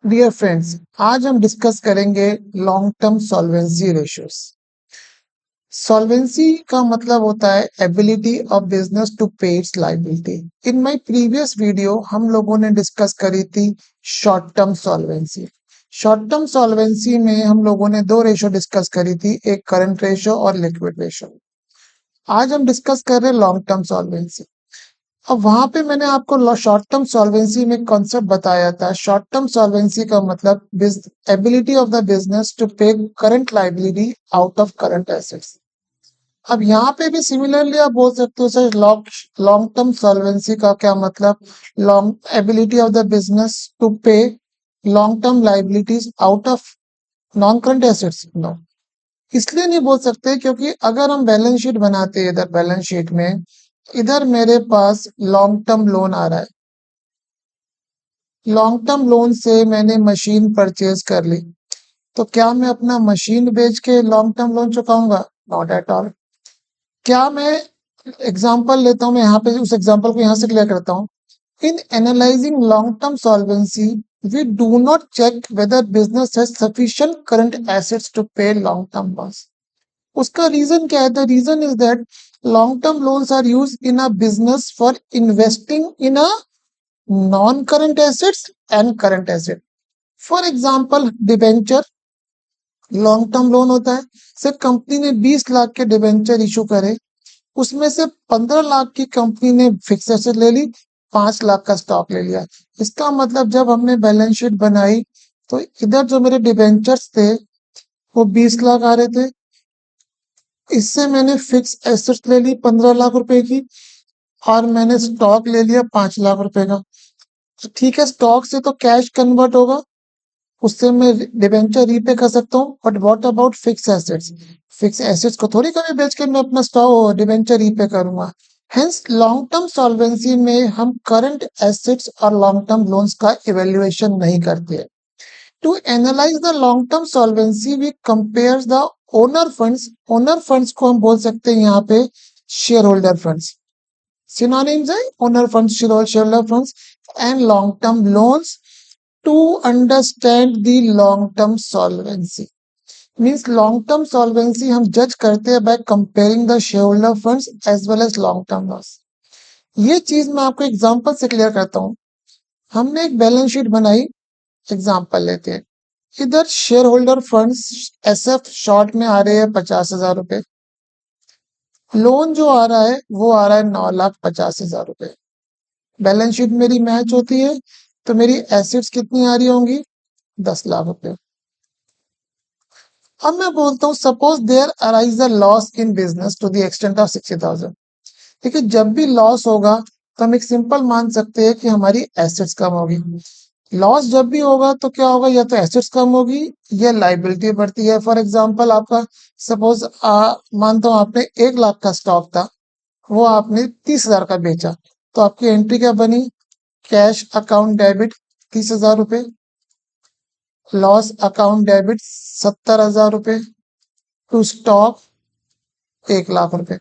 Dear friends, आज हम discuss करेंगे long term solvency ratios. Solvency का मतलब होता है एबिलिटी ऑफ बिजनेस टू पे it's liability. In my previous video हम लोगों ने डिस्कस करी थी short term solvency. Short term solvency में हम लोगों ने दो रेशो डिस्कस करी थी, एक करंट रेशो और लिक्विड रेशो। आज हम डिस्कस कर रहे हैं लॉन्ग टर्म सॉल्वेंसी। अब वहां पे मैंने आपको शॉर्ट टर्म सॉल्वेंसी में कॉन्सेप्ट बताया था। शॉर्ट टर्म सॉल्वेंसी का मतलब ability of the business to pay current liability out of current assets. अब यहाँ पे भी सिमिलरली आप बोल सकते हो सर, लॉन्ग टर्म सॉल्वेंसी का क्या मतलब? Long ability of the business to pay long term liabilities out of non current assets. No, इसलिए नहीं बोल सकते क्योंकि अगर हम बैलेंस शीट बनाते हैं, इधर बैलेंस शीट में इधर मेरे पास लॉन्ग टर्म लोन आ रहा है। लॉन्ग टर्म लोन से मैंने मशीन परचेज कर ली, तो क्या मैं अपना मशीन बेच के लॉन्ग टर्म लोन चुकाऊंगा? Not at all. क्या मैं एग्जांपल लेता हूं, मैं यहाँ पे उस एग्जांपल को यहाँ से क्लियर करता हूँ। इन analysing long term solvency we do not check whether business has sufficient current assets to pay long term loans. उसका रीजन क्या है? The reason is that long term loans are use in a business for investing in a non current assets and current asset. For example debenture long term loan होता है। सिर्फ company ने 20 लाख के debenture issue करे, उसमें से 15 लाख की company ने फिक्स एसेट ले ली, 5 लाख का स्टॉक ले लिया। इसका मतलब जब हमने बैलेंस शीट बनाई तो इधर जो मेरे डिबेंचर्स थे वो 20 लाख आ रहे थे, इससे मैंने फिक्स एसेट्स ले ली 15 लाख रुपए की और मैंने स्टॉक ले लिया 5 लाख रुपए का। तो ठीक है, स्टॉक से तो कैश कन्वर्ट होगा, उससे मैं डिबेंचर रीपे कर सकता हूँ, but what about fix assets? Fix assets को थोड़ी कभी बेच के मैं अपना स्टॉक डिबेंचर रीपे करूंगा। हेंस लॉन्ग टर्म सॉल्वेंसी में हम करंट एसेट्स और लॉन्ग टर्म लोन्स का इवेल्युएशन नहीं करते। To analyse the long term solvency we compare the owner funds. Owner funds को हम बोल सकते हैं यहाँ पे शेयर होल्डर फंड्स। सिनोनिम्स है owner funds, share holder funds and long term loans to understand the long term solvency. Means long term solvency हम जज करते हैं by comparing the shareholder funds as well as long term loss. ये चीज मैं आपको example से clear करता हूँ। हमने एक बैलेंस शीट बनाई, एग्जांपल लेते हैं। इधर share holder funds SF short में आ रहे हैं 50,000 रुपए। लोन जो आ रहा है वो आ रहा है 9,50,000 रुपए। बैलेंस शीट मेरी मैच होती है तो मेरी एसेट्स कितनी आ रही होंगी? 10 लाख रुपए। अब मैं बोलता हूँ suppose there arise a loss in business to the extent of 60,000। देखिए, जब भी लॉस होगा तो हम एक सिंपल मान सकते हैं कि हमारी एसेट्स कम होगी। लॉस जब भी होगा तो क्या होगा? या तो एसेट्स कम होगी या लाइबिलिटी बढ़ती है। फॉर एग्जांपल आपका सपोज मानता हूँ आपने 1 लाख का स्टॉक था, वो आपने 30,000 का बेचा, तो आपकी एंट्री क्या बनी? कैश अकाउंट डेबिट 30,000 रुपए, लॉस अकाउंट डेबिट 70,000 रुपए, टू स्टॉक 1 लाख रुपए।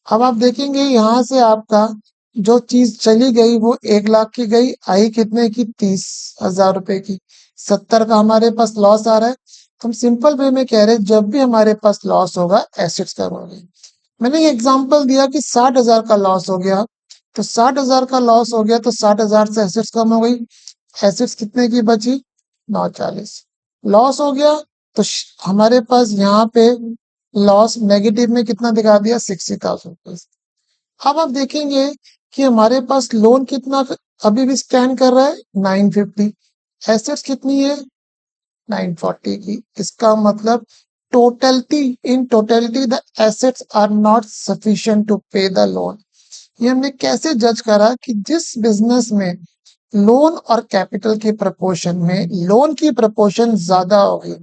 अब आप देखेंगे यहाँ से आपका जो चीज चली गई वो 1 लाख की गई, आई कितने की? 30,000 रुपए की। 70 का हमारे पास लॉस आ रहा है। हम सिंपल वे में कह रहे हैं जब भी हमारे पास लॉस होगा एसेट्स कम होंगे। मैंने ये एग्जांपल दिया कि 60,000 का लॉस हो गया, तो 60,000 का लॉस हो गया तो 60,000 से एसेट्स कम हो गई। एसेट्स कितने की बची? 940। लॉस हो गया तो हमारे पास यहाँ पे लॉस नेगेटिव में कितना दिखा दिया? 60,000। अब आप देखेंगे कि हमारे पास लोन कितना अभी भी स्टैंड कर रहा है? 950। एसेट्स कितनी है? 940 की। इसका मतलब totality the assets are not sufficient to pay the loan. ये हमने कैसे जज करा कि जिस बिजनेस में लोन और कैपिटल के प्रपोर्शन में लोन की प्रपोर्शन ज्यादा होगी,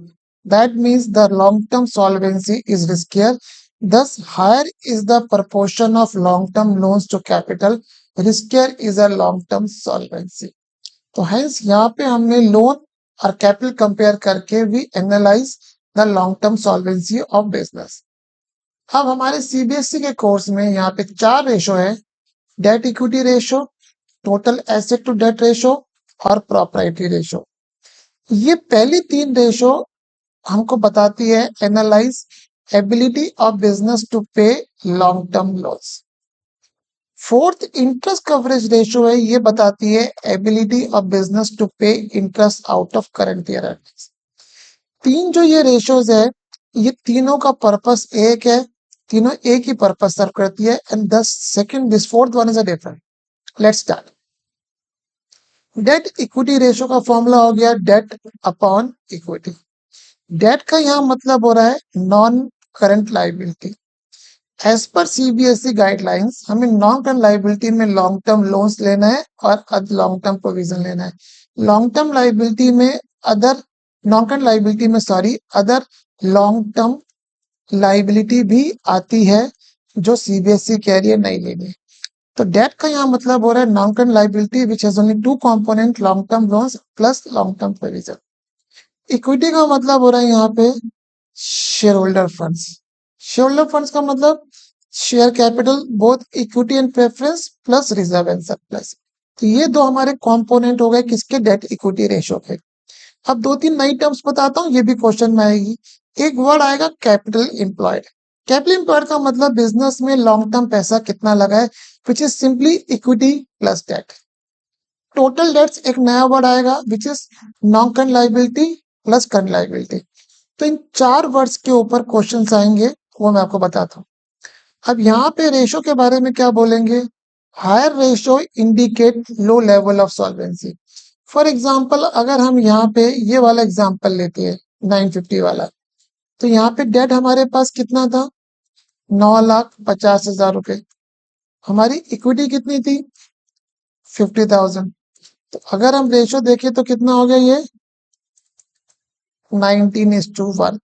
that means the long term solvency is riskier, thus higher is the proportion of long term loans to capital, riskier is a long term solvency. तो hence यहाँ पे हमने लोन और कैपिटल कंपेयर करके भी analyse the long term solvency of business. अब हमारे CBSE के कोर्स में यहाँ पे 4 रेशो है: debt equity ratio, total asset to debt ratio और प्रॉपर्टी रेशो। ये पहली तीन रेशो हमको बताती है analyse ability of business to pay long term loss. Fourth interest coverage ratio है, ये बताती है ability of business to pay interest out of current year earnings. तीन जो ये रेशोज है, ये तीनों का पर्पस एक है, तीनों एक ही पर्पस सर्व करती है। And the second this fourth one is a different. Let's start. Date equity ratio का फॉर्मूला हो गया डेट अपॉन इक्विटी। डेट का यहाँ मतलब हो रहा है non current liability. As per CBSE guidelines हमें नॉन करंट लाइबिलिटी में लॉन्ग टर्म लोन्स लेना है और लॉन्ग टर्म प्रोविजन लेना है। लॉन्ग टर्म लाइबिलिटी में अदर नॉन करंट लाइबिलिटी में sorry other long term liability भी आती है जो सीबीएसई कैरियर नहीं लेनी। तो डेट का यहाँ मतलब हो रहा है non current liability which has only two component long term loans plus long term provision. Equity का मतलब हो रहा है यहाँ पे share holder funds. Share holder funds का मतलब share capital both equity and preference plus reserve and surplus. तो ये दो हमारे कंपोनेंट हो गए किसके, डेट इक्विटी रेशो के। अब दो तीन नई टर्म्स बताता हूँ, ये भी क्वेश्चन में आएगी। एक वर्ड आएगा कैपिटल एम्प्लॉयड। कैपिटल एम्प्लॉयड का मतलब बिजनेस में लॉन्ग टर्म पैसा कितना लगा है, which is simply equity plus debt. Total debts एक नया वर्ड आएगा which is non current liability plus current liability. तो इन चार वर्ड्स के ऊपर क्वेश्चंस आएंगे, वो मैं आपको बताता हूँ। अब यहाँ पे रेशो के बारे में क्या बोलेंगे, higher ratio indicate low level of solvency. For example अगर हम यहाँ पे ये वाला एग्जाम्पल लेते हैं 950 वाला, तो यहाँ पे डेट हमारे पास कितना था, 9,50,000 रुपए। हमारी इक्विटी कितनी थी, 50,000। तो अगर हम रेशो देखें तो कितना हो गया ये 19:1।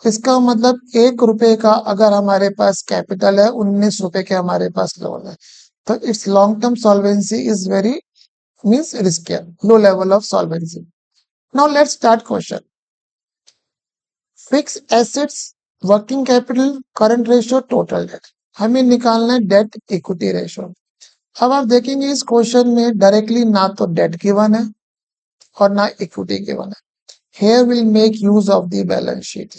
इसका मतलब 1 रुपए का अगर हमारे पास कैपिटल है, 19 रुपए के हमारे पास लोन है। तो it's long term solvency is very means riskier, low level of solvency. Now let's start question. Fix assets, working capital, current ratio, total date. हमें निकालना है डेट इक्विटी रेशो। अब आप देखेंगे इस क्वेश्चन में डायरेक्टली ना तो डेट गिवन है और ना इक्विटी गिवन है। Here will make use of the balance sheet.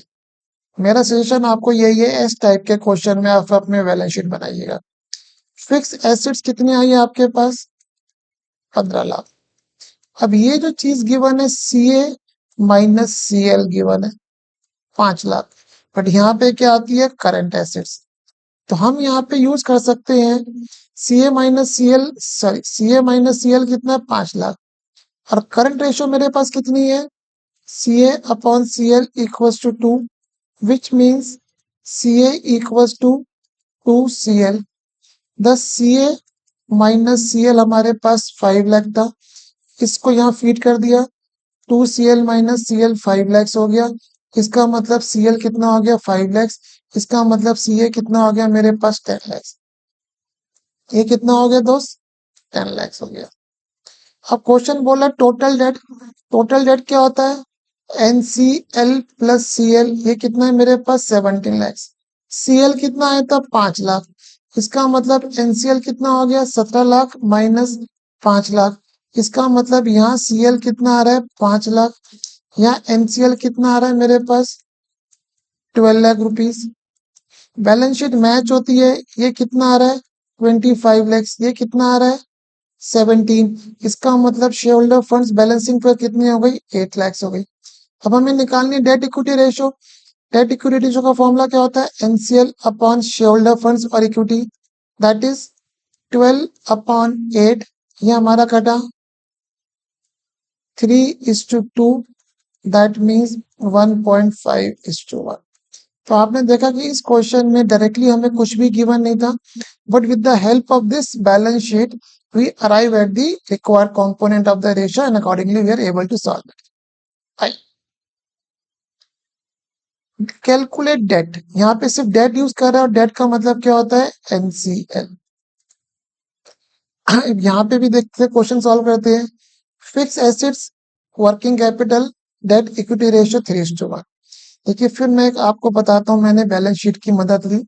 मेरा सजेशन आपको यही है, इस टाइप के क्वेश्चन में आप अपने बैलेंस शीट बनाइएगा। फिक्स एसेट्स कितनी आई है आपके पास, 15 लाख। अब ये जो चीज गिवन है सीए माइनस सीएल गिवन है 5 लाख। बट यहाँ पे क्या आती है, करंट एसेट्स। तो हम यहाँ पे यूज कर सकते हैं CA minus CL, sorry CA minus CL कितना है, 5 लाख। और करंट रेशो मेरे पास कितनी है, CA upon CL equals to 2, which means CA equals to 2CL। Thus CA minus CL हमारे पास 5 लाख था, इसको यहाँ फीड कर दिया, 2CL minus CL 5 lakhs हो गया। इसका मतलब CL कितना हो गया, 5 lakhs। इसका मतलब CA कितना हो गया मेरे पास, 10 lakhs। ये कितना हो गया दोस्त, 10 lakhs हो गया। अब क्वेश्चन बोला टोटल डेट। टोटल डेट क्या होता है, NCL प्लस CL। ये कितना है मेरे पास, 17 लैक्स। CL कितना है था, 5 लाख। इसका मतलब NCL कितना हो गया, 17 लाख माइनस 5 लाख। इसका मतलब यहाँ CL कितना आ रहा है, 5 लाख। यहाँ NCL कितना आ रहा है मेरे पास, 12 lakh rupees. Balance sheet match होती है, ये कितना आ रहा है, 25 लैक्स। ये कितना आ रहा है, 17। इसका मतलब शेयर होल्डर फंड्स बैलेंसिंग पर कितनी हो गई, 8 लैक्स हो गई। अब हमें निकालनी date equity ratio. Date equity ratio का फॉर्मूला क्या होता है, NCL upon share holder funds और इक्विटी, दैट इज 12/8। ये हमारा कटा 3:2, दैट मीन्स 1.5:1। तो आपने देखा कि इस क्वेश्चन में डायरेक्टली हमें कुछ भी गिवन नहीं था, but with the help of this balance sheet we arrive at the required component of the ratio and accordingly we are able to solve it. Calculate debt, यहाँ पे सिर्फ डेट यूज कर रहा है और डेट का मतलब क्या होता है, एनसीएल। यहाँ पे भी देखते हैं, क्वेश्चन सॉल्व करते हैं। Fix assets, working capital, date equity ratio 3:1। देखिए फिर मैं आपको बताता हूँ, मैंने बैलेंस शीट की मदद ली।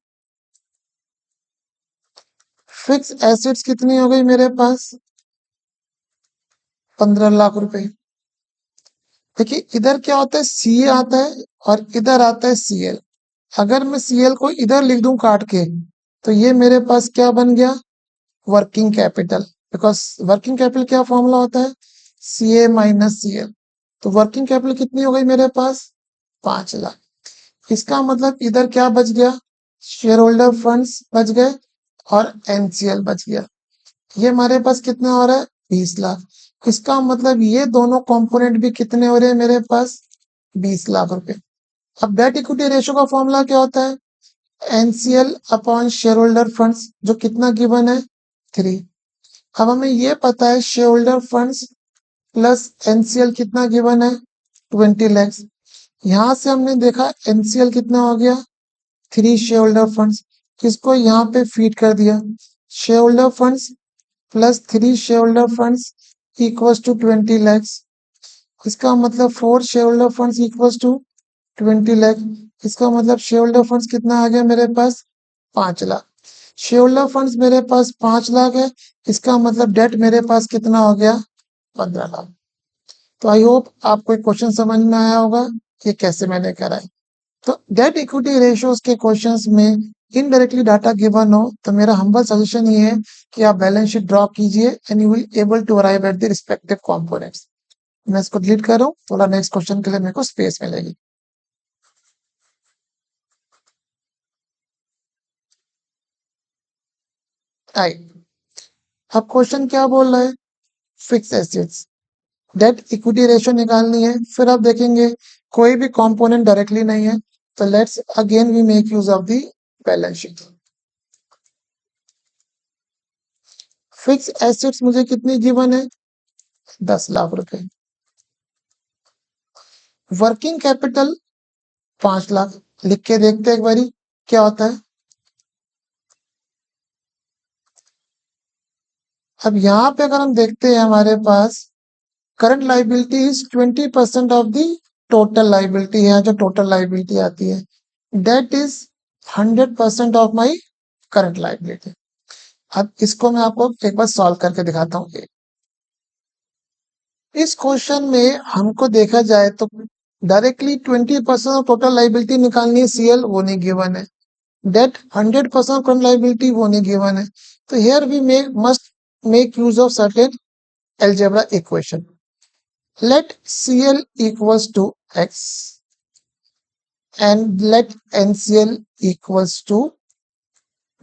फिक्स एसेट्स कितनी हो गई मेरे पास, 15 लाख रुपए। देखिए इधर क्या होता है, सी आता है और इधर आता है सीएल। अगर मैं सीएल को इधर लिख दूं काट के, तो ये मेरे पास क्या बन गया, working capital. Because working capital क्या फॉर्मूला होता है, सीए माइनस सीएल। तो वर्किंग कैपिटल कितनी हो गई मेरे पास, 5 लाख। इसका मतलब इधर क्या बच गया, शेयर होल्डर फंड्स बच गए और एनसीएल बच गया। ये हमारे पास कितना हो रहा है, 20 लाख। इसका मतलब ये दोनों कंपोनेंट भी कितने हो रहे हैं मेरे पास, 20 लाख रुपए। अब डेट इक्विटी रेशियो का फॉर्मूला क्या होता है, NCL upon share holder funds, जो कितना गिवन है, 3। अब हमें ये पता है share holder funds plus NCL कितना गिवन है, 20 लाख। यहां से हमने देखा एनसीएल कितना हो गया, 3 शेयर होल्डर फंड्स। इसको यहाँ पे फीड कर दिया, share holder funds plus 3 share holder funds equals to 20 lakh. इसका मतलब 4 share holder funds equals to 20 lakh. इसका मतलब शेयर होल्डर फंड्स कितना आ गया मेरे पास, 5 लाख। शेयर होल्डर फंड्स मेरे पास 5 लाख है, इसका मतलब डेट मेरे पास कितना हो गया, 15 लाख। तो आई होप आपको एक क्वेश्चन समझ में आया होगा ये कैसे मैंने करा है। तो डेट इक्विटी रेशियोज के क्वेश्चंस में इनडायरेक्टली डाटा गिवन हो तो मेरा हम्बल सजेशन ये है कि आप बैलेंस शीट ड्रॉ कीजिए and you will able to arrive at the respective components. मैं इसको डिलीट कर रहा हूँ, थोड़ा नेक्स्ट क्वेश्चन के लिए मेरे को स्पेस मिलेगी। आई, अब क्वेश्चन क्या बोल रहा है, fix assets date equity ratio निकालनी है। फिर आप देखेंगे कोई भी कंपोनेंट डायरेक्टली नहीं है, तो let's again we make use of the balance sheet. Fix assets मुझे कितनी गिवन है, 10 लाख रुपए। Working capital 5 lakh. लिख के देखते हैं एक बारी क्या होता है। अब यहाँ पे अगर हम देखते हैं हमारे पास current liability is 20% of the total liability है, जो टोटल लाइबिलिटी आती है that is 100% of my current liability. अब इसको मैं आपको एक बार सॉल्व करके दिखाता हूँ। इस क्वेश्चन में हमको देखा जाए तो डायरेक्टली 20% ऑफ टोटल लाइबिलिटी निकालनी है, सीएल वो नहीं गिवन है। डेट 100% ऑफ करंट लाइबिलिटी वो नहीं गिवन है। तो here we must make use of certain algebra equation. Let CL equals to X and let NCL equals to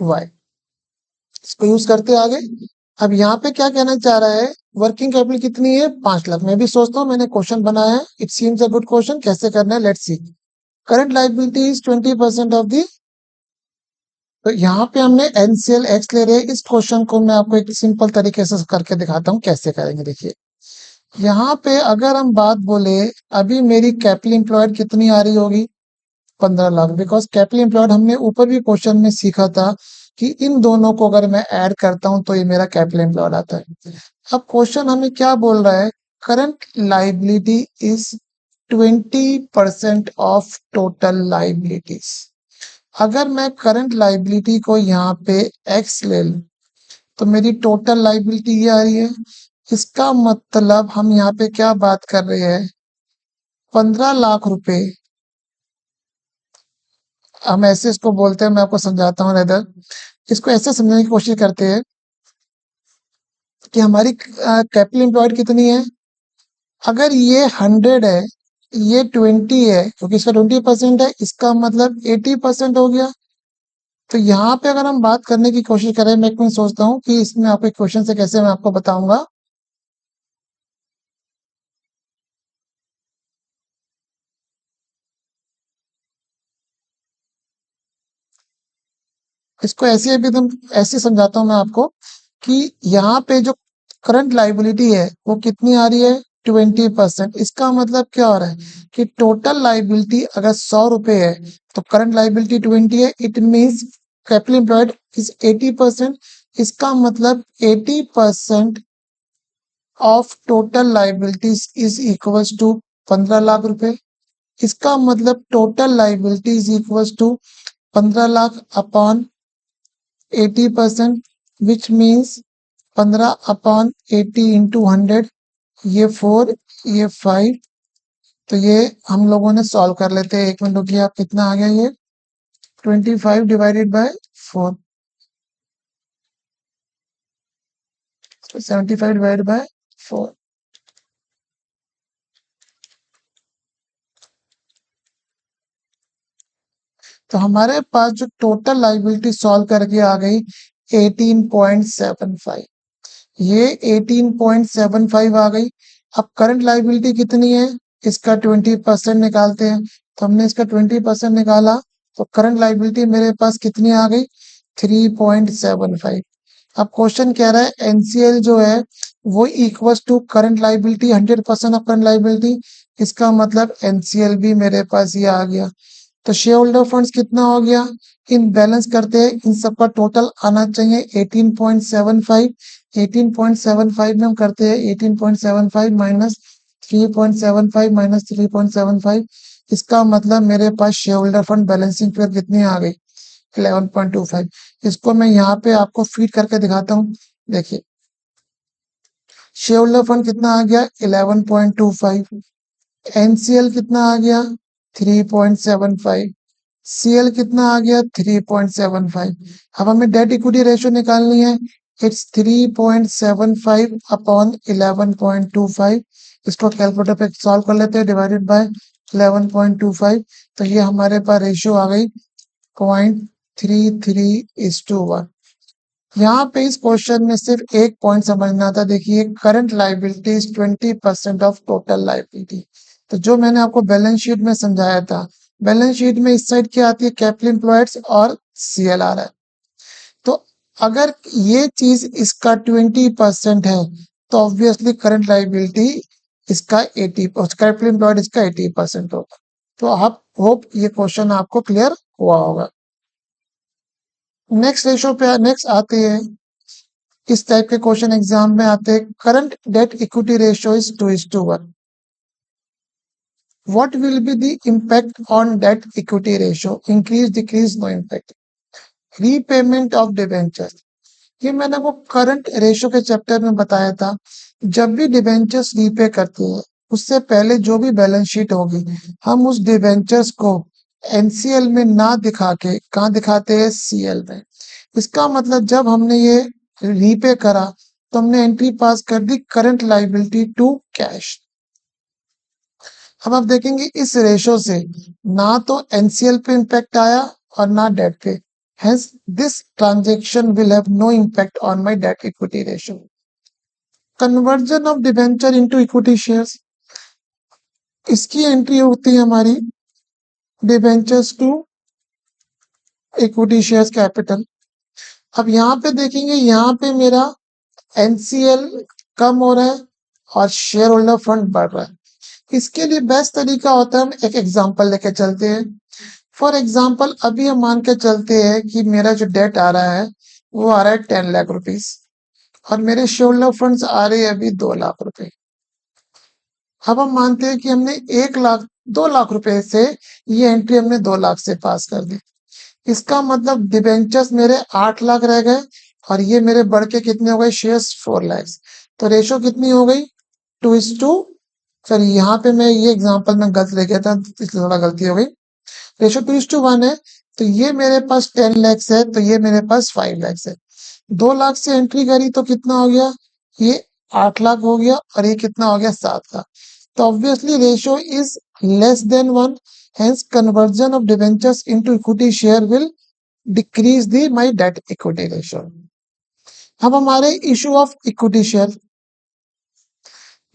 Y. इसको यूज करते आगे। अब यहाँ पे क्या कहना चाह रहा है, वर्किंग कैपिटल कितनी है, 5 लाख। मैं भी सोचता हूँ मैंने क्वेश्चन बनाया है, it seems a good question, कैसे करना है let's see. Current liability is 20% of the, तो यहाँ पे हमने एनसीएल एक्स ले रहे हैं। इस क्वेश्चन को मैं आपको एक सिंपल तरीके से करके दिखाता हूँ कैसे करेंगे। देखिए यहाँ पे अगर हम बात बोले, अभी मेरी कैपिटल एम्प्लॉयड कितनी आ रही होगी, 15 लाख। बिकॉज कैपिटल एम्प्लॉयड हमने ऊपर भी क्वेश्चन में सीखा था कि इन दोनों को अगर मैं ऐड करता हूं तो ये मेरा कैपिटल एम्प्लॉयड आता है। अब क्वेश्चन हमें क्या बोल रहा है, current liability is 20% of total liabilities. अगर मैं करंट लाइबिलिटी को यहाँ पे एक्स ले लूं तो मेरी टोटल लाइबिलिटी ये आ रही है। इसका मतलब हम यहाँ पे क्या बात कर रहे हैं, 15 लाख रुपए। हम ऐसे इसको बोलते हैं, मैं आपको समझाता हूँ इधर। इसको ऐसे समझने की कोशिश करते हैं कि हमारी कैपिटल एम्प्लॉयड कितनी है। अगर ये 100 है, ये 20 है, क्योंकि इसका 20% है, इसका मतलब 80% हो गया। तो यहाँ पे अगर हम बात करने की कोशिश करें, मैं सोचता हूँ कि इसमें आपके क्वेश्चन से कैसे मैं आपको बताऊंगा। इसको ऐसे भी तुम ऐसे समझाता हूँ मैं आपको कि यहाँ पे जो करंट लाइबिलिटी है वो कितनी आ रही है, 20%। इसका मतलब क्या हो रहा है कि टोटल लाइबिलिटी अगर 100 रुपए है तो करंट लाइबिलिटी 20 है। It means capital employed is 80%। इसका मतलब 80% of total liabilities is equals to 15 lakh रुपए। इसका मतलब total liability is equals to 15 lakh upon 80%, which means 15 upon 80 into 100। ये 4, ये 5, तो ये हम लोगों ने सॉल्व कर लेते हैं। 1 मिनट रुकिए, आप कितना आ गया ये 25 डिवाइडेड बाय 4, 75 डिवाइडेड बाय 4। तो हमारे पास जो टोटल लाइबिलिटी सॉल्व करके आ गई 18.75, ये 18.75 आ गई। अब करंट लाइबिलिटी कितनी है, इसका 20% निकालते हैं। तो हमने इसका 20% निकाला, तो करंट लाइबिलिटी मेरे पास कितनी आ गई 3.75। अब क्वेश्चन कह रहा है एनसीएल जो है वो equals to current liability 100% of current liability. इसका मतलब एनसीएल भी मेरे पास ये आ गया। तो शेयर होल्डर फंड्स कितना हो गया, इन बैलेंस करते हैं, इन सबका टोटल आना चाहिए 18.75। 18.75 में हम करते हैं 18.75 माइनस 3.75 माइनस 3.75। इसका मतलब मेरे पास share holder fund balancing figure कितनी आ गई 11.25। इसको मैं यहाँ पे आपको फीड करके दिखाता हूँ। देखिए शेयर होल्डर फंड कितना आ गया 11.25, एनसीएल कितना आ गया 3.75, सीएल कितना आ गया 3.75। अब हमें डेट इक्विटी रेशियो निकालनी है, इट्स 3.75 अपॉन 11.25। इसको कैलकुलेटर पे सॉल्व कर लेते हैं, डिवाइडेड बाय 11.25। तो ये हमारे पास रेशियो आ गई 0.33:1। यहाँ पे इस क्वेश्चन में सिर्फ एक पॉइंट समझना था। देखिए current liability is 20% of total liability. तो जो मैंने आपको बैलेंस शीट में समझाया था, बैलेंस शीट में इस साइड क्या आती है कैपिटल एम्प्लॉयड्स और सीएल आ रहा है। तो अगर ये चीज इसका 20% है तो ऑब्वियसली करंट लाइबिलिटी इसका 80, कैपिटल एम्प्लॉयड इसका 80% होगा। तो आप होप ये क्वेश्चन आपको क्लियर हुआ होगा। नेक्स्ट रेशियो पे नेक्स्ट आते हैं, इस टाइप के क्वेश्चन एग्जाम में आते हैं। Current debt equity ratio is 2:1। What will be the impact on debt equity ratio, increase decrease no impact. Repayment of debentures, ये मैंने वो करंट रेशियो के चैप्टर में बताया था। जब भी डिबेंचर्स रीपे करते हैं उससे पहले जो भी बैलेंस शीट होगी हम उस डिबेंचर्स को एनसीएल में ना दिखा के कहाँ दिखाते हैं सीएल में। इसका मतलब जब हमने ये रीपे करा तो हमने एंट्री पास कर दी करंट लाइबिलिटी टू कैश। अब आप देखेंगे इस रेशो से ना तो एनसीएल पे इम्पैक्ट आया और ना डेट पे, hence this transaction will have no impact on my debt equity ratio. Conversion of debenture into equity shares, इसकी एंट्री होती है हमारी debentures to equity shares capital. अब यहाँ पे देखेंगे यहाँ पे मेरा एनसीएल कम हो रहा है और शेयर होल्डर फंड बढ़ रहा है। इसके लिए बेस्ट तरीका होता है हम एक एग्जांपल लेके चलते हैं। फॉर एग्जाम्पल अभी हम मान के चलते हैं कि मेरा जो डेट आ रहा है वो आ रहा है 10 लाख रुपीस और मेरे शेयर होल्डर फंड्स आ रहे हैं अभी 2 लाख रुपए। अब हम मानते हैं कि हमने 2 लाख रुपए से ये एंट्री हमने 2 लाख से पास कर दी। इसका मतलब डिबेंचर्स मेरे 8 लाख रह गए और ये मेरे बढ़ के कितने हो गए शेयर्स 4 लाख। तो रेशो कितनी हो गई 2:, सॉरी यहाँ पे मैं ये एग्जांपल में गलत ले गया था इसलिए थोड़ा गलती हो गई। रेशो 2:1 है। तो ये मेरे पास 10 लाख है तो ये मेरे पास 5 लाख है। 2 लाख से एंट्री करी तो कितना हो गया ये 8 लाख हो गया और ये कितना हो गया 7 लाख। तो obviously ratio is less than 1, hence conversion of debentures into equity share will decrease the my debt equity ratio. अब हमारे इशू ऑफ इक्विटी शेयर,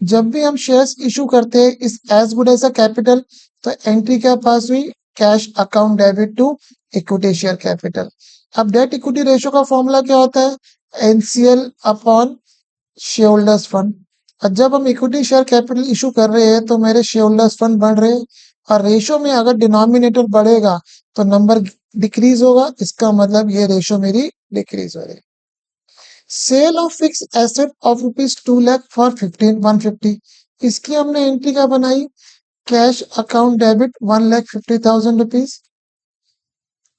जब भी हम शेयर्स इशू करते हैं is as good as a capital, तो entry क्या pass हुई cash account debit to equity share capital. अब डेट इक्विटी रेशियो का फॉर्मूला क्या होता है NCL upon share holders fund. और जब हम इक्विटी शेयर कैपिटल इशू कर रहे हैं तो मेरे शेयर होल्डर्स फंड बढ़ रहे हैं और रेशो में अगर डिनोमिनेटर बढ़ेगा तो नंबर डिक्रीज होगा, इसका मतलब ये रेशो मेरी डिक्रीज हो रही है। Sale of fix asset of ₹2 lakh for 150, इसकी हमने एंट्री क्या बनाई cash account debit ₹1,50,000,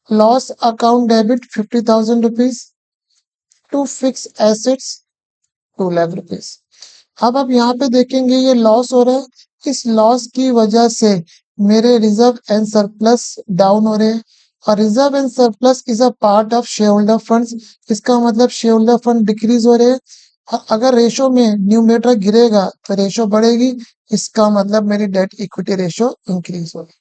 loss account debit ₹50,000 to fix assets ₹2 lakh. अब आप यहाँ पे देखेंगे ये लॉस हो रहा है इस लॉस की वजह से मेरे रिजर्व एंड सरप्लस डाउन हो रहे हैं, और reserve and surplus is a part of share holder funds. इसका मतलब शेयर होल्डर फंड डिक्रीज हो रहे हैं, और अगर रेशो में न्यूमरेटर गिरेगा तो रेशो बढ़ेगी, इसका मतलब मेरी डेट इक्विटी रेशो इंक्रीज होगी।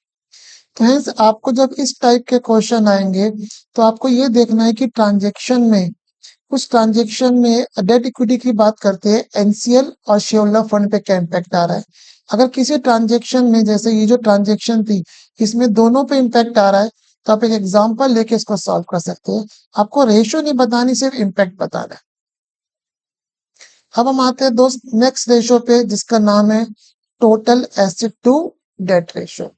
तो हेंस आपको जब इस टाइप के क्वेश्चन आएंगे तो आपको ये देखना है कि ट्रांजेक्शन में, कुछ ट्रांजेक्शन में डेट इक्विटी की बात करते हैं, एनसीएल और शेयर होल्डर फंड पे क्या इम्पैक्ट आ रहा है। अगर किसी ट्रांजेक्शन में, जैसे ये जो ट्रांजेक्शन थी, इसमें दोनों पे इम्पैक्ट आ रहा है, तो आप एक एग्जांपल लेके इसको सॉल्व कर सकते हैं। आपको रेशो नहीं बतानी, सिर्फ इम्पैक्ट बताना है। अब हम आते हैं दोस्त नेक्स्ट रेशो पे, जिसका नाम है total asset to debt ratio.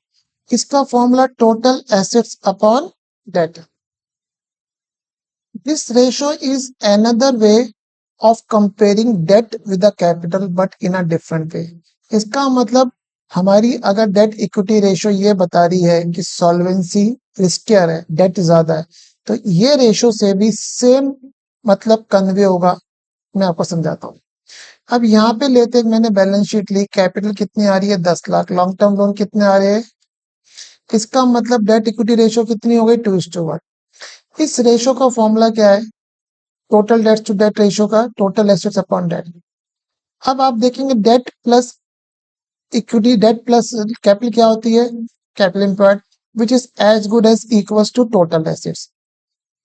इसका formula total assets upon debt. This ratio is another way of comparing debt with the capital but in a different way. इसका मतलब हमारी अगर डेट इक्विटी रेशो ये बता रही है कि सॉल्वेंसी रिस्कियर है, डेट ज्यादा है, तो ये रेशो से भी सेम मतलब कन्वे होगा। मैं आपको समझाता हूँ। अब यहाँ पे लेते मैंने बैलेंस शीट ली, कैपिटल कितनी आ रही है 10 लाख, लॉन्ग टर्म लोन कितने आ रहे हैं, इसका मतलब डेट इक्विटी रेशो कितनी हो गई 2:1। इस रेशो का फॉर्मूला क्या है, total debt to debt ratio का टोटल एसेट्स अपॉन डेट। अब आप देखेंगे debt plus equity, debt plus capital क्या होती है, capital employed, which is as good as equals to total assets.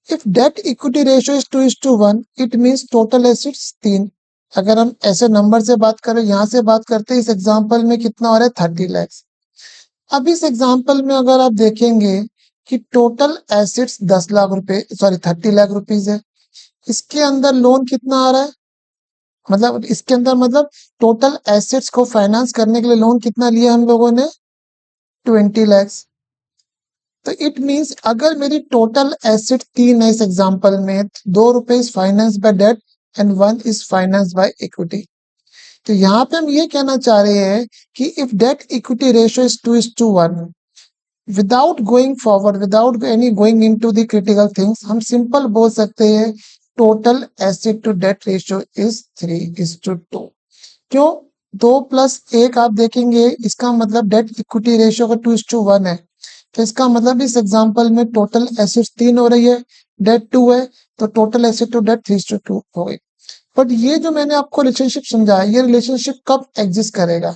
If debt equity ratio is 2:1, it means total assets 3। अगर हम ऐसे नंबर से बात करें, यहां से बात करते हैं, इस एग्जांपल में कितना हो रहा है 30 लाख। अब इस एग्जांपल में अगर आप देखेंगे कि टोटल एसेट्स 10 लाख रुपए, सॉरी 30 लाख रुपीज है, इसके अंदर लोन कितना आ रहा है, मतलब इसके अंदर मतलब टोटल एसेट्स को फाइनेंस करने के लिए लोन कितना लिया हम लोगों ने 20 लाख। तो इट मींस अगर मेरी टोटल एसेट 3 है इस एग्जांपल में, 2 रुपए is finance by debt and 1 is finance by equity. तो यहाँ पे हम ये कहना चाह रहे हैं कि if debt equity ratio is 2:1, without going forward, without any going into the critical things, हम सिंपल बोल सकते हैं total asset to debt ratio is 3:2। क्यों, 2+1 आप देखेंगे, इसका मतलब डेट इक्विटी रेशियो का 2:1 है, तो इसका मतलब इस एग्जांपल में टोटल एसेट 3 हो रही है, डेट 2 है, तो टोटल एसेट टू डेट 3:2 हो गई। बट ये जो मैंने आपको रिलेशनशिप समझाया, ये रिलेशनशिप कब एग्जिस्ट करेगा,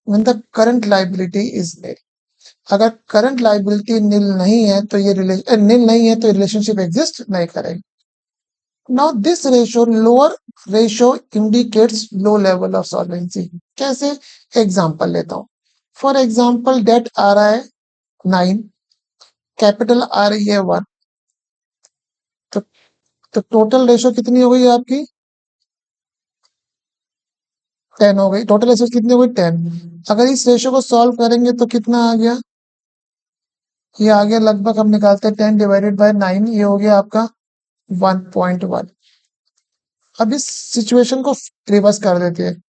when the current liability is nil. अगर करंट लायबिलिटी नील नहीं है तो ये नील नहीं है तो रिलेशनशिप एग्जिस्ट नहीं करेगा। Now this ratio, lower ratio indicates low level of solvency. कैसे, एग्जांपल लेता हूं। फॉर एग्जांपल डेट आ रहा है 9, कैपिटल आ रही है 1, तो टोटल रेशियो कितनी हो गई आपकी 10 हो गई। टोटल एसेट्स कितनी हो गई 10। अगर इस रेशियो को सॉल्व करेंगे तो कितना आ गया, ये आ गया लगभग, हम निकालते हैं 10 डिवाइडेड बाय 9, ये हो गया आपका 1.1। अब इस सिचुएशन को रिवर्स कर देते हैं।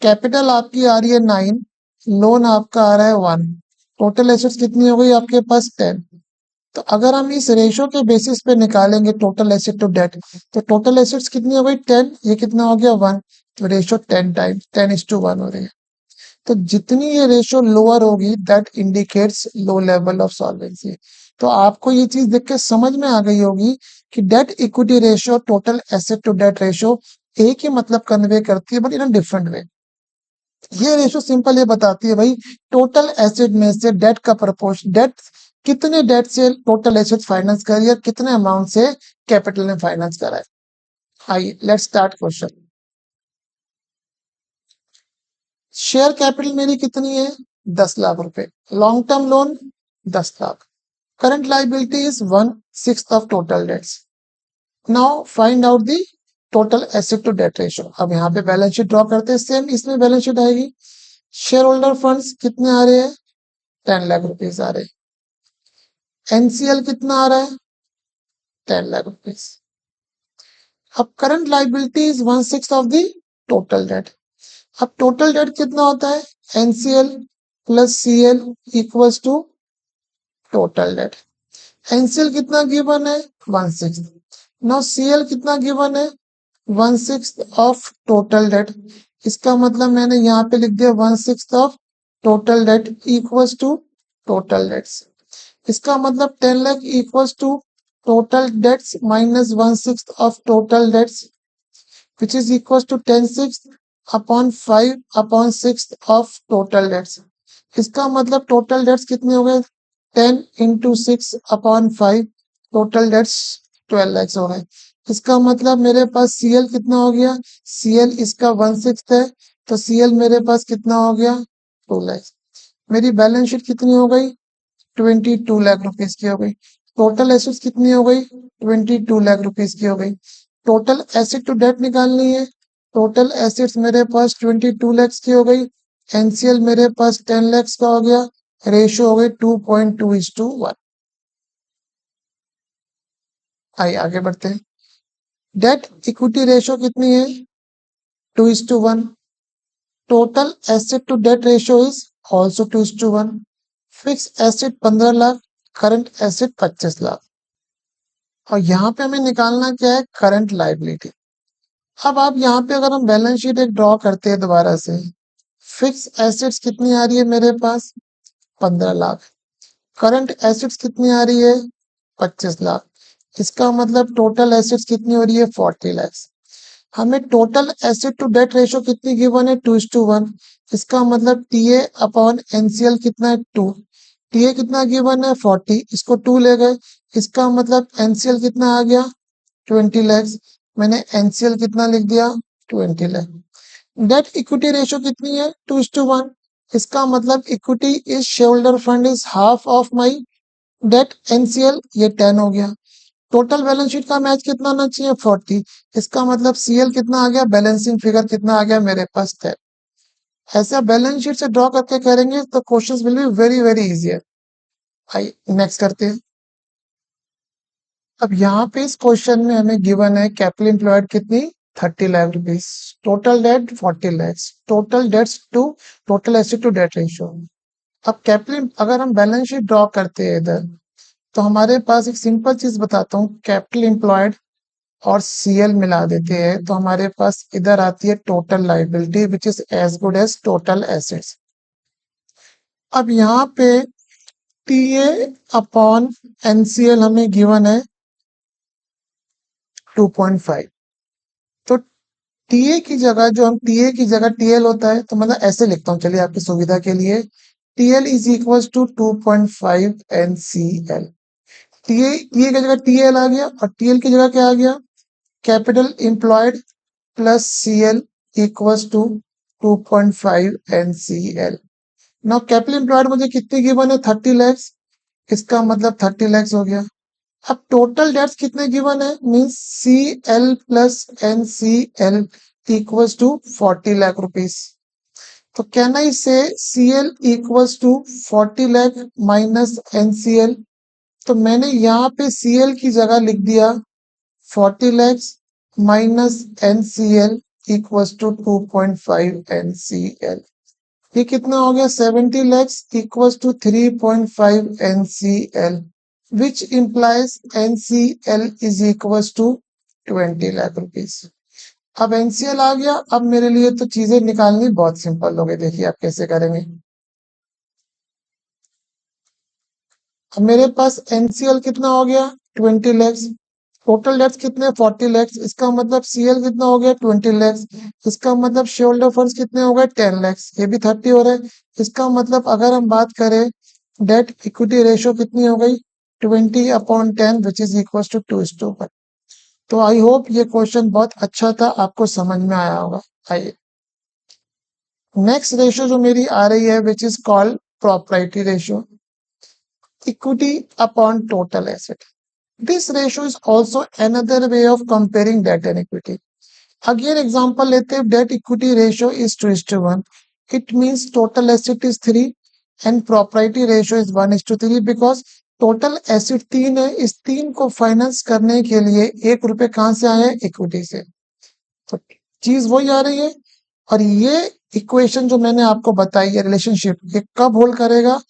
कैपिटल आपकी आ रही है 9, लोन आपका आ रहा है 1, टोटल एसेट्स कितनी हो गई आपके पास 10। तो अगर हम इस रेशो के बेसिस पे निकालेंगे टोटल एसेट टू डेट, तो टोटल एसेट्स कितनी हो गई 10, ये कितना हो गया 1, तो रेशो 10 टाइम्स 10:1 हो रही है। तो जितनी ये रेशो लोअर होगी, that indicates low level of solvency. तो आपको ये चीज देख के समझ में आ गई होगी कि debt equity ratio total asset to debt ratio एक ही मतलब कन्वे करती है, but in a different way. ये रेशियो सिंपल ये बताती है भाई, टोटल एसेट में से डेट का प्रपोर्शन, डेट कितने डेट से टोटल एसेट फाइनेंस करी है, कितने अमाउंट से कैपिटल ने फाइनेंस करा है। आइए let's start question. Share capital मेरी कितनी है 10 लाख रुपए, long term loan 10 lakh, current liability is 1/6 of total debts. Now find out the total asset to debt ratio. अब यहाँ पे बैलेंस शीट ड्रॉ करते हैं, सेम इसमें बैलेंस शीट आएगी। शेयर होल्डर फंड्स कितने आ रहे हैं 10 लाख रुपीज आ रहे हैं। एनसीएल कितना आ रहा है 10 लाख रुपीज। अब current liability is 1/6 of the total debt. अब टोटल डेट कितना होता है, NCL plus CL equals to total debt. NCL कितना गिवन है 1/6। नाउ सीएल कितना गिवन है 1/6 ऑफ टोटल डेट। इसका मतलब मैंने यहाँ पे लिख दिया 1/6 of total debt equals to total debts. इसका मतलब 10 lakh equals to total debts minus 1/6 of total debts which is equals to 10/6 upon 5 upon 6 of total debts। इसका मतलब टोटल डेट्स कितने हो गए 10 into 6 upon 5, total debts 12 lakhs हो गए। इसका मतलब मेरे पास सीएल कितना हो गया, सीएल इसका 1/6 है, तो सीएल मेरे पास कितना हो गया 2 लैक्स। मेरी बैलेंस शीट कितनी हो गई 22 लाख रुपीस की हो गई। टोटल एसेट्स कितनी हो गई 22 लाख रुपीस की हो गई। टोटल एसेट टू डेट निकालनी है, टोटल एसेट्स मेरे पास 22 लैक्स की हो गई, एनसीएल मेरे पास 10 लैक्स का हो गया, रेशियो हो गई 2.2:1। आइए आगे बढ़ते हैं। डेट इक्विटी रेशियो कितनी है 2:1। Total asset to debt ratio is also 2:1। Fix asset 15 lakh, current asset 25 lakh. और यहाँ पे हमें निकालना क्या है करंट लायबिलिटी। अब आप यहाँ पे अगर हम बैलेंस शीट एक ड्रॉ करते हैं दोबारा से, फिक्स एसेट्स कितनी आ रही है मेरे पास 15 लाख, करंट एसेट्स कितनी आ रही है 25 लाख। इसका मतलब टोटल एसेट्स कितनी हो रही है 40 लैक्स। हमें total asset to debt ratio कितनी गिवन है 2:1। इसका मतलब टीए अपॉन एनसीएल कितना है 2। टीए कितना गिवन है 40, इसको 2 ले गए, इसका मतलब एनसीएल कितना आ गया 20 लैक्स। मैंने एनसीएल कितना लिख दिया 20 लैक्स। डेट इक्विटी रेशियो कितनी है 2:1। इसका मतलब equity is share holder fund is half of my debt NCL, ये 10 हो गया। टोटल बैलेंस शीट का मैच कितना आना चाहिए 40। इसका मतलब सीएल कितना आ गया, बैलेंसिंग फिगर कितना आ गया मेरे पास 10। ऐसा बैलेंस शीट से ड्रॉ करके करेंगे तो questions will be very very easier. आइए नेक्स्ट करते हैं। अब यहाँ पे इस क्वेश्चन में हमें गिवन है कैपिटल एम्प्लॉयड कितनी 30 lakh rupees, total debt 40 lakhs, total debts to total asset to debt ratio. अब कैपिटल अगर हम बैलेंस शीट ड्रॉ करते हैं इधर, तो हमारे पास एक सिंपल चीज बताता हूँ, कैपिटल एम्प्लॉयड और सीएल मिला देते हैं तो हमारे पास इधर आती है total liability which is as good as total assets. अब यहाँ पे टीए अपॉन एनसीएल हमें गिवन है 2.5। तो टीए की जगह जो हम टीए की जगह टीएल होता है तो मतलब ऐसे लिखता हूँ, चलिए आपकी सुविधा के लिए, TL is equal to 2.5 NCL. TA TA की जगह टीएल आ गया और टीएल की जगह क्या आ गया capital employed plus CL equals to 2.5 NCL. Now capital employed मुझे कितनी गिवन है 30 लैक्स, इसका मतलब 30 लैक्स हो गया। अब टोटल डेट्स कितने गिवन है means C L plus N C L equals to 40 lakh rupees. तो can I say C L equals to 40 lakh minus N C L. तो मैंने यहाँ पे सी एल की जगह लिख दिया 40 lakhs minus N C L equals to 2.5 N C L. ये कितना हो गया 70 lakhs equals to 3.5 N C L which implies NCL is equals to 20 lakh rupees. अब NCL आ गया, अब मेरे लिए तो चीजें निकालनी बहुत सिंपल हो गई। देखिए आप कैसे करेंगे। अब मेरे पास NCL कितना हो गया 20 लैक्स, टोटल डेट्स कितने 40 लैक्स, इसका मतलब CL कितना हो गया 20 लैक्स, इसका मतलब शेयर होल्डर फंड्स कितने हो गए 10 लैक्स, ये भी 30 हो रहा है। इसका मतलब अगर हम बात करें डेट इक्विटी रेशियो कितनी हो गई 20/10 विच इज इक्वल टू 2:1। तो आई होप ये क्वेश्चन बहुत अच्छा था, आपको समझ में आया होगा। आइए नेक्स्ट रेशियो जो मेरी आ रही है which is called property ratio, equity upon total asset. This ratio is also another way of comparing debt and equity. Again example लेते हैं, debt equity ratio is 2:1, it means total asset is 3 and property ratio is 1:3 because total asset 3 है, इस 3 को finance करने के लिए 1 रुपए कहां से आए इक्विटी से, तो चीज वही आ रही है। और ये इक्वेशन जो मैंने आपको बताई है रिलेशनशिप, ये कब होल्ड करेगा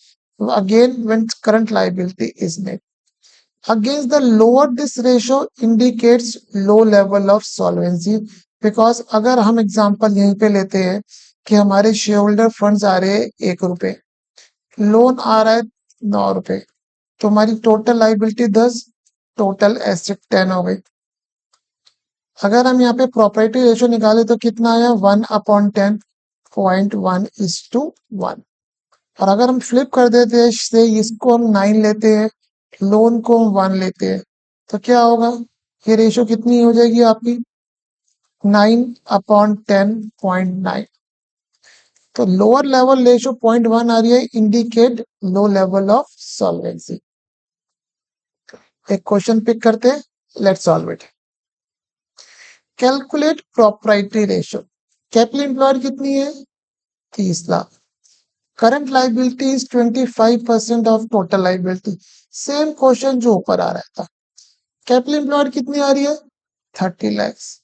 again when current liability is net. Against the lower this ratio indicates low level of solvency because अगर हम एग्जांपल यहीं पे लेते हैं कि हमारे शेयर होल्डर फंड्स आ रहे हैं 1 रुपए, लोन आ रहा है 9 रुपए, तो हमारी टोटल लाइबिलिटी 10, टोटल एसेट 10 हो गई। अगर हम यहाँ पे प्रॉपर्टी रेशियो निकाले तो कितना आया 1/10, 0.1:1। और अगर हम फ्लिप कर देते हैं से इसको हम 9 लेते हैं, लोन को हम 1 लेते हैं, तो क्या होगा, ये रेशियो कितनी हो जाएगी आपकी 9/10.9। तो लोअर लेवल रेशियो 0.1 आ रही है, indicate low level of solvency. एक क्वेश्चन पिक करते हैं, let's solve it. Calculate property ratio. Capital employed कितनी है 30 lakh, current liability is 25% of total liability. Same question जो ऊपर आ रहा था, कैपिटल एम्प्लॉयड कितनी आ रही है 30 लैक्स,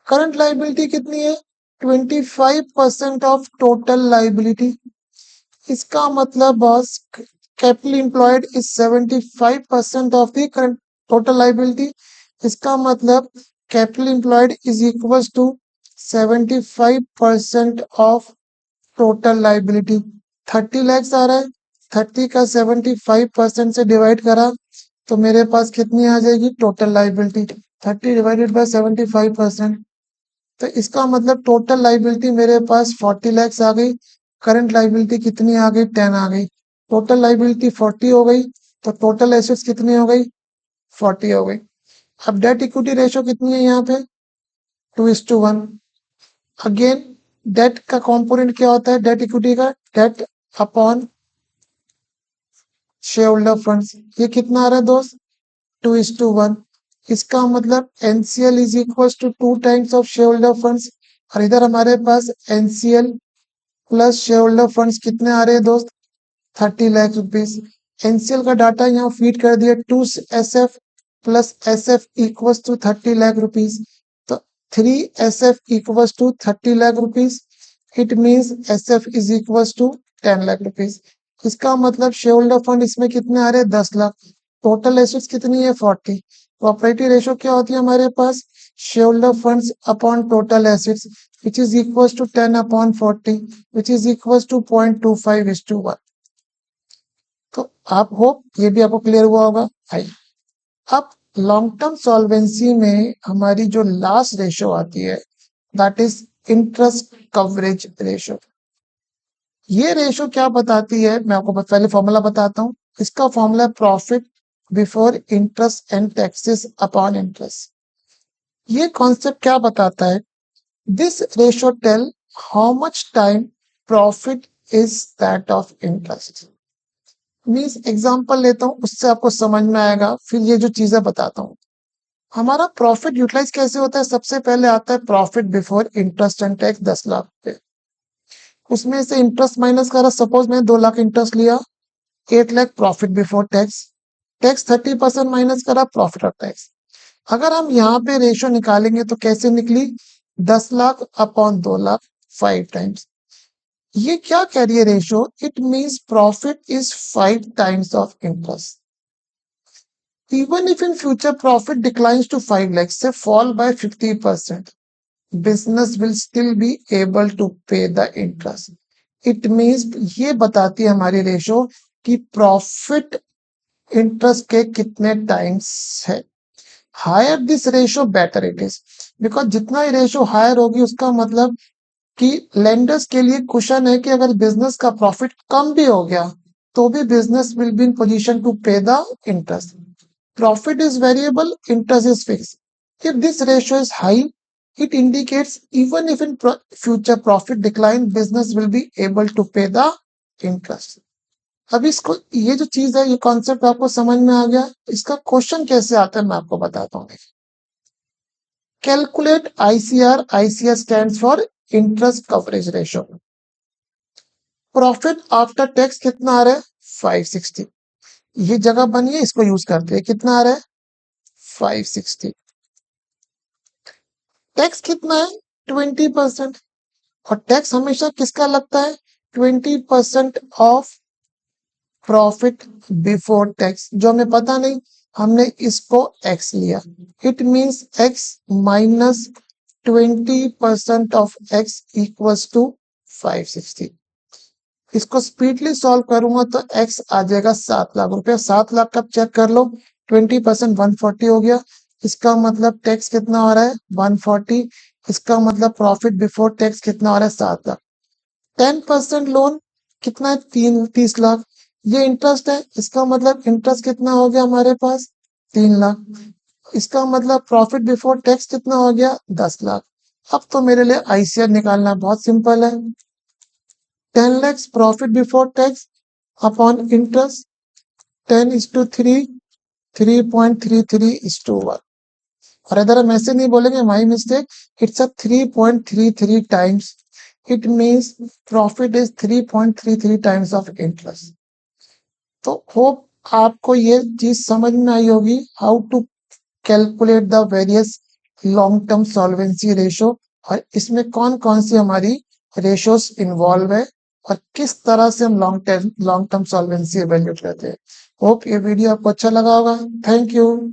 करंट लाइबिलिटी कितनी है 25% ऑफ टोटल लाइबिलिटी। इसका मतलब boss capital employed is 75% of the current total liability. इसका मतलब capital employed is equal to 75% of total liability. 30 lakhs आ रहा है, 30 का 75% से डिवाइड करा तो मेरे पास कितनी आ जाएगी टोटल लाइबिलिटी 30 डिवाइडेड बाय 75%। तो इसका मतलब टोटल लाइबिलिटी मेरे पास 40 लैक्स आ गई, करंट लाइबिलिटी कितनी आ गई 10 आ गई, टोटल लाइबिलिटी 40 हो गई, तो टोटल एसेट्स कितनी हो गई 40 हो गई। अब डेट इक्विटी रेशियो कितनी है यहाँ पे 2:1। अगेन डेट का कंपोनेंट क्या होता है डेट इक्विटी का, debt upon share holder funds. ये कितना आ रहा है दोस्त 2:1। इसका मतलब NCL is equal to 2 times of share holder funds, और इधर हमारे पास NCL plus share holder funds कितने आ रहे हैं दोस्त 30 लाख रुपीज। एनसीएल का डाटा यहाँ फीड कर दिया 2 SF plus SF equals to 30 lakh rupees, तो 3 SF equals to 30 lakh rupees. It means SF is equals to 10 lakh rupees. इसका मतलब शेयर होल्डर फंड इसमें कितने आ रहे हैं 10 लाख, टोटल एसेट्स कितनी है 40। प्रॉपर्टी रेशियो क्या होती है हमारे पास share holder funds upon total assets which is equals to 10/40 which is equals to 0.25:1। तो आप होप ये भी आपको क्लियर हुआ होगा। आइए अब लॉन्ग टर्म सॉल्वेंसी में हमारी जो लास्ट रेशियो आती है that is interest coverage ratio. ये रेशियो क्या बताती है मैं आपको पहले फॉर्मूला बताता हूँ। इसका formula profit before interest and taxes upon interest. ये कॉन्सेप्ट क्या बताता है, this ratio tell how much time profit is that of interest। Means example लेता हूँ उससे आपको समझ में आएगा, फिर ये जो चीजें बताता हूँ। हमारा प्रॉफिट यूटिलाइज कैसे होता है, सबसे पहले आता है profit before interest and tax 10 lakh पे, उसमें से इंटरेस्ट माइनस करा, सपोज मैंने 2 लाख इंटरेस्ट लिया, 8 lakh profit before tax, tax 30% minus करा, प्रॉफिट ऑफ टैक्स। अगर हम यहाँ पे रेशियो निकालेंगे तो कैसे निकली 10 लाख अपॉन 2 लाख 5 टाइम्स। ये क्या कह रही है ratio, it means profit is 5 times of interest. Even if in future profit declines to 5 lakhs से fall by 50%, business will still be able to pay the interest। It means ये बताती है हमारी रेशियो कि प्रॉफिट इंटरेस्ट के कितने times है। Hire this ratio better it is, because जितना ही रेशियो हायर होगी उसका मतलब कि लेंडर्स के लिए कुशन है कि अगर बिजनेस का प्रॉफिट कम भी हो गया तो भी business will be in position to pay the interest. Profit is variable, interest is fixed. If this ratio is high it indicates even if in future profit decline business will be able to pay the interest। अब इसको ये जो चीज है ये concept आपको समझ में आ गया, इसका क्वेश्चन कैसे आता है मैं आपको बताता हूँ। Calculate ICR, ICR stands for interest coverage ratio. Profit after tax कितना आ रहा है 560, ये जगह बनी है इसको यूज करते हैं, कितना आ रहा है 560। टैक्स कितना है 20%, और टैक्स हमेशा किसका लगता है 20% ऑफ प्रॉफिट बिफोर टैक्स। जो हमें पता नहीं हमने इसको एक्स लिया, it means x minus 20% of x equals to 560। इसको स्पीडली सॉल्व करूंगा तो x आ जाएगा 7 लाख रुपया। 7 लाख का चेक कर लो, 20% 140 हो गया। इसका मतलब टैक्स कितना हो रहा है 140। इसका मतलब प्रॉफिट बिफोर टैक्स कितना हो रहा है 7 लाख। 10% लोन कितना है 30 लाख। ये इंटरेस्ट है, इसका मतलब इंटरेस्ट कितना हो गया हमारे पास 3 लाख। इसका मतलब प्रॉफिट बिफोर टैक्स कितना हो गया 10 लाख। अब तो मेरे लिए आईसीआर निकालना बहुत सिंपल है। 10 lakhs profit before tax upon interest 10:3, 3.33:1। और अगर हम ऐसे नहीं बोलेंगे my mistake, it's a 3.33 times. It means profit is 3.33 times of interest. तो होप आपको ये चीज समझ में आई होगी, how to calculate the various long term solvency ratio, और इसमें कौन कौन सी हमारी रेशोस इन्वॉल्व है और किस तरह से हम लॉन्ग टर्म सॉल्वेंसी एवेल्यूएट करते हैं। होप ये वीडियो आपको अच्छा लगा होगा। Thank you.